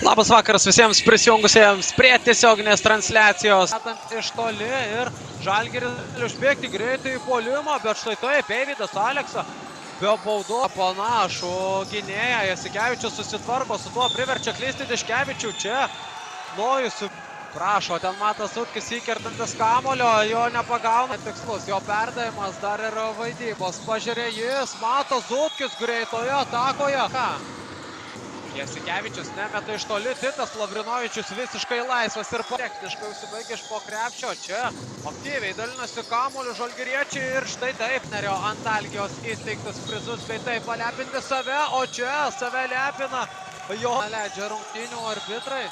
Labas vakaras visiems prisijungusiems prie tiesioginės transliacijos. Iš toli ir Žalgiris užbėgti greitai į puolimą, bet štai taip, Eivydas Aleksa be baudo panašų gynėją. Jasikevičius susitvarko su tuo, priverčia klysti Tiškevičių. Čia Nojus prašo, ten Matas Sutkis įkertantis kamulio, jo nepagauna tikslus, jo perdavimas dar ir vaidybos. Pažiūrė jis, Matas Sutkis greitoje atakoje. Jasikevičius nemeta iš toli, Titas Lavrinovičius visiškai laisvas ir techniškai užsibaigė iš po krepšio. Čia aktyviai dalinasi kamuoliu žalgiriečiai ir štai taip Nerio Antalgijos įsteigtus prizus bei taip palepinti save, o čia save lepina jo leidžia rungtynių arbitrai.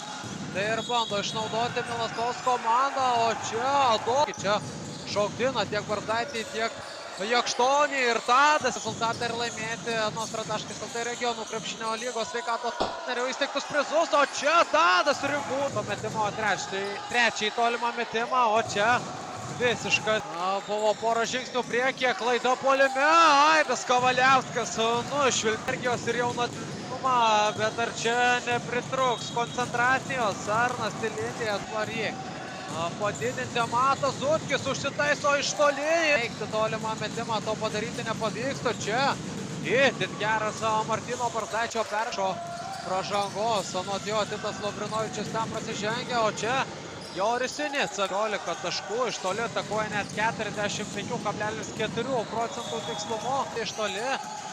Tai ir bando išnaudoti Milastos komandą, o čia šokdina tiek Bardaitį, tiek Jakštonį ir Tadas. Rezultatą ir laimėti Nostra.lt regionų krepšinio lygos sveikatos partnerių įsteigtus prizus, o čia Tadas rimtų metimo trečiai tolimą metimą, o čia visiškai buvo pora žingsnių priekyje, klaida puolime, Aidas Kavaliauskas nušvilpė energijos ir jaunatumą, bet ar čia nepritruks koncentracijos, Arnas Tilindijas Varyk. Padidinti Matas Sutkis, užsitaiso iš toli. Eikti tolimą metimą, to padaryti nepavyksta. Čia itin geras Martyno Bardaičio peršo pražangos. Anot jo Titas Lavrinovičius ten prasižengia, o čia Joris Sinica. 15 taškų, iš toli atakuoja net 45,4% tikslumu. Iš toli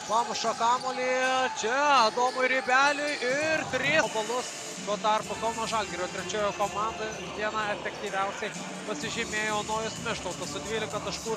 pamuša kamuolį, čia Adomui Ribeliui ir 3 balus. Tuo tarpu Kauno Žalgirio trečiojo komandai dieną efektyviausiai pasižymėjo Nojus Mištautas su 12 taškų ir